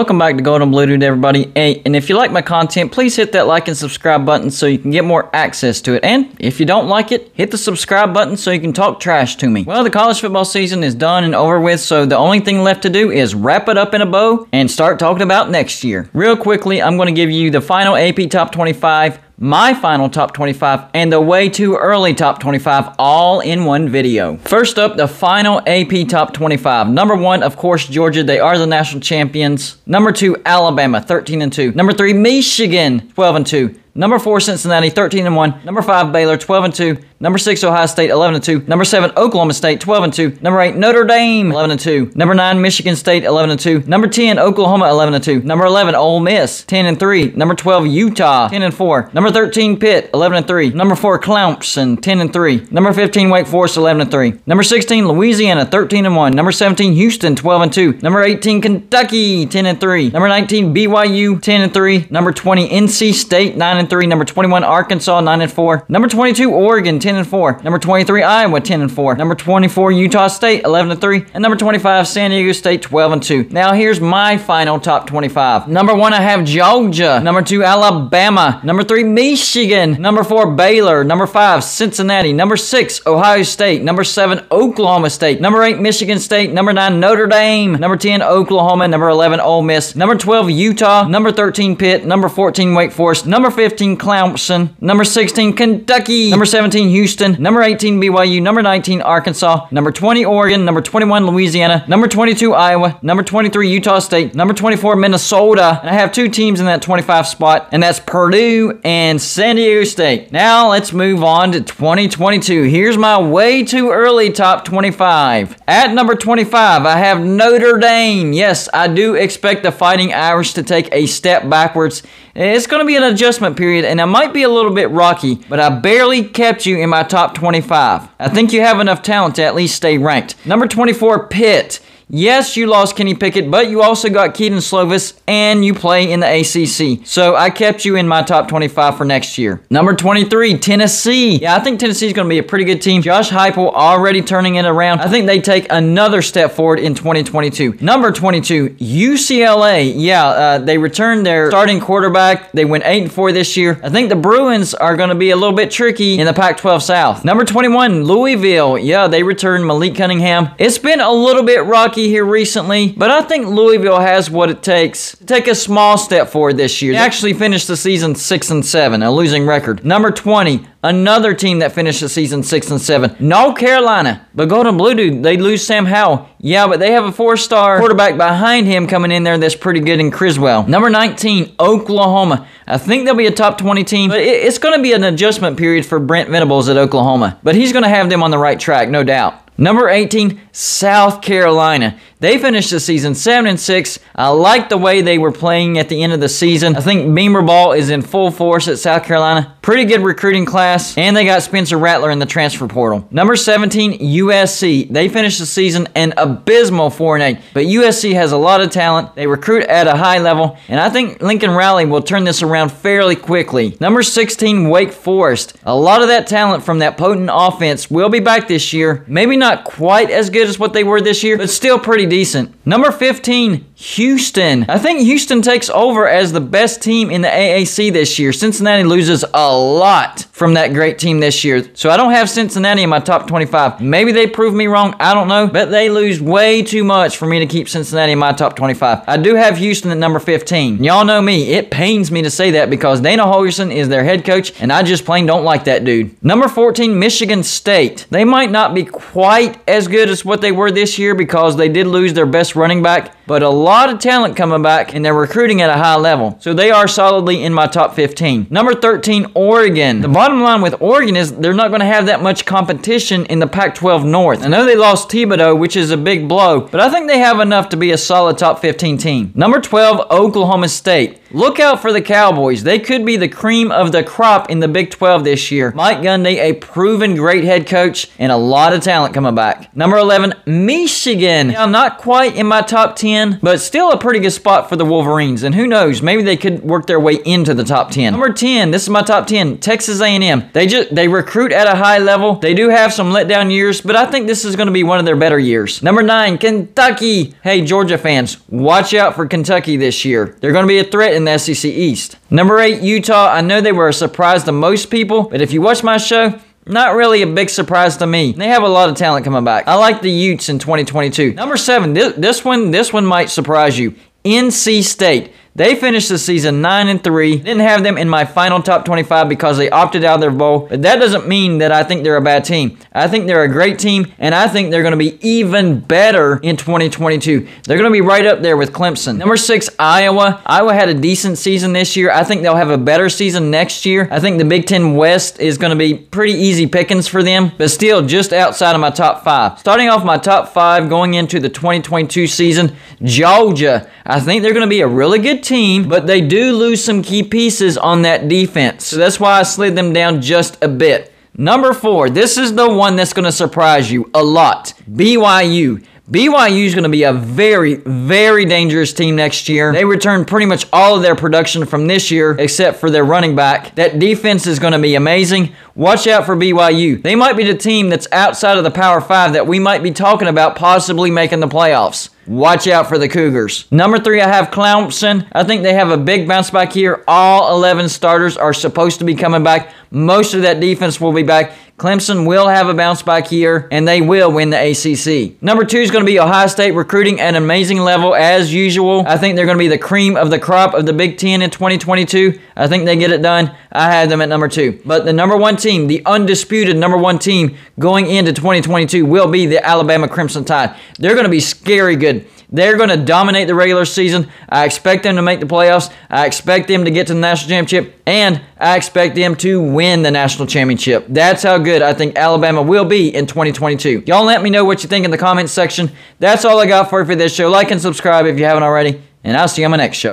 Welcome back to Golden Blue Dude, everybody. Hey, and if you like my content, please hit that like and subscribe button so you can get more access to it. And if you don't like it, hit the subscribe button so you can talk trash to me. Well, the college football season is done and over with, so the only thing left to do is wrap it up in a bow and start talking about next year. Real quickly, I'm going to give you the final AP Top 25, my final top 25, and the way too early top 25 all in one video. First up, the final AP top 25. Number 1, of course, Georgia. They are the national champions. Number 2, Alabama, 13-2. Number 3, Michigan, 12-2. Number 4, Cincinnati, 13-1. Number 5, Baylor, 12-2. Number 6, Ohio State, 11-2. Number 7, Oklahoma State, 12-2. Number 8, Notre Dame, 11-2. Number 9, Michigan State, 11-2. Number 10, Oklahoma, 11-2. Number 11, Ole Miss, 10-3. Number 12, Utah, 10-4. Number 13, Pitt, 11-3. Number 4, Clemson, 10-3. Number 15, Wake Forest, 11-3. Number 16, Louisiana, 13-1. Number 17, Houston, 12-2. Number 18, Kentucky, 10-3. Number 19, BYU, 10-3. Number 20, NC State, 9-3. Number 21, Arkansas, 9-4. Number 22, Oregon, 10-4. Number 23, Iowa, 10-4. Number 24, Utah State, 11-3. And number 25, San Diego State, 12-2. Now here's my final top 25. Number 1, I have Georgia. Number 2, Alabama. Number 3, Michigan. Number 4, Baylor. Number 5, Cincinnati. Number 6, Ohio State. Number 7, Oklahoma State. Number 8, Michigan State. Number 9, Notre Dame. Number 10, Oklahoma. Number 11, Ole Miss. Number 12, Utah. Number 13, Pitt. Number 14, Wake Forest. Number 15, Clemson. Number 16, Kentucky. Number 17, Houston. Number 18, BYU. Number 19, Arkansas. Number 20, Oregon. Number 21, Louisiana. Number 22, Iowa. Number 23, Utah State. Number 24, Minnesota. And I have 2 teams in that 25 spot, and that's Purdue and San Diego State. Now let's move on to 2022. Here's my way too early top 25. At number 25, I have Notre Dame. Yes, I do expect the Fighting Irish to take a step backwards. It's going to be an adjustment period, and it might be a little bit rocky, but I barely kept you in my top 25. I think you have enough talent to at least stay ranked. Number 24, Pitt. Yes, you lost Kenny Pickett, but you also got Keaton Slovis, and you play in the ACC. So I kept you in my top 25 for next year. Number 23, Tennessee. Yeah, I think Tennessee is going to be a pretty good team. Josh Heupel already turning it around. I think they take another step forward in 2022. Number 22, UCLA. Yeah, they returned their starting quarterback. They went 8-4 this year. I think the Bruins are going to be a little bit tricky in the Pac-12 South. Number 21, Louisville. Yeah, they returned Malik Cunningham. It's been a little bit rocky here recently, but I think Louisville has what it takes to take a small step forward this year. They actually finished the season 6-7, a losing record. Number 20, another team that finished the season 6-7, North Carolina. But Golden Blue Dude, they lose Sam Howell. Yeah, but they have a 4-star quarterback behind him coming in there that's pretty good in Criswell. Number 19, Oklahoma. I think they'll be a top 20 team, but it's going to be an adjustment period for Brent Venables at Oklahoma. But he's going to have them on the right track, no doubt. Number 18, South Carolina. They finished the season 7-6. I like the way they were playing at the end of the season. I think Beamer Ball is in full force at South Carolina. Pretty good recruiting class, and they got Spencer Rattler in the transfer portal. Number 17, USC. They finished the season an abysmal 4-8, but USC has a lot of talent. They recruit at a high level, and I think Lincoln Riley will turn this around fairly quickly. Number 16, Wake Forest. A lot of that talent from that potent offense will be back this year. Maybe not quite as good as what they were this year, but still pretty decent. Number 15, Houston. I think Houston takes over as the best team in the AAC this year. Cincinnati loses a lot from that great team this year, so I don't have Cincinnati in my top 25. Maybe they prove me wrong, I don't know, but they lose way too much for me to keep Cincinnati in my top 25. I do have Houston at number 15. Y'all know me, it pains me to say that because Dana Holgerson is their head coach, and I just plain don't like that dude. Number 14, Michigan State. They might not be quite as good as what they were this year because they did lose their best running back, but a lot of talent coming back, and they're recruiting at a high level. So they are solidly in my top 15. Number 13, Oregon. The bottom line with Oregon is they're not going to have that much competition in the Pac-12 North. I know they lost Thibodeau, which is a big blow, but I think they have enough to be a solid top 15 team. Number 12, Oklahoma State. Look out for the Cowboys. They could be the cream of the crop in the Big 12 this year. Mike Gundy, a proven great head coach, and a lot of talent coming back. Number 11, Michigan. Now, not quite in my top 10, but still a pretty good spot for the Wolverines. And who knows, maybe they could work their way into the top 10. Number 10, this is my top 10, Texas A&M. They recruit at a high level. They do have some letdown years, but I think this is going to be one of their better years. Number 9, Kentucky. Hey, Georgia fans, watch out for Kentucky this year. They're going to be a threat in the SEC East. Number 8, Utah. I know they were a surprise to most people, but if you watch my show, not really a big surprise to me. They have a lot of talent coming back. I like the Utes in 2022. Number 7, this one might surprise you. NC State. They finished the season 9-3. Didn't have them in my final top 25 because they opted out of their bowl. But that doesn't mean that I think they're a bad team. I think they're a great team, and I think they're going to be even better in 2022. They're going to be right up there with Clemson. Number 6, Iowa. Iowa had a decent season this year. I think they'll have a better season next year. I think the Big Ten West is going to be pretty easy pickings for them, but still just outside of my top 5. Starting off my top 5 going into the 2022 season, Georgia. I think they're going to be a really good team, but they do lose some key pieces on that defense. So that's why I slid them down just a bit. Number 4, this is the one that's going to surprise you a lot. BYU. BYU is going to be a very, very dangerous team next year. They return pretty much all of their production from this year, except for their running back. That defense is going to be amazing. Watch out for BYU. They might be the team that's outside of the Power 5 that we might be talking about possibly making the playoffs. Watch out for the Cougars. Number 3, I have Clemson. I think they have a big bounce back here. All 11 starters are supposed to be coming back. Most of that defense will be back. Clemson will have a bounce back here, and they will win the ACC. Number 2 is going to be Ohio State, recruiting at an amazing level as usual. I think they're going to be the cream of the crop of the Big Ten in 2022. I think they get it done. I had them at number 2. But the number 1 team, the undisputed number 1 team going into 2022 will be the Alabama Crimson Tide. They're going to be scary good. They're going to dominate the regular season. I expect them to make the playoffs. I expect them to get to the national championship. And I expect them to win the national championship. That's how good I think Alabama will be in 2022. Y'all let me know what you think in the comments section. That's all I got for you for this show. Like and subscribe if you haven't already. And I'll see you on my next show.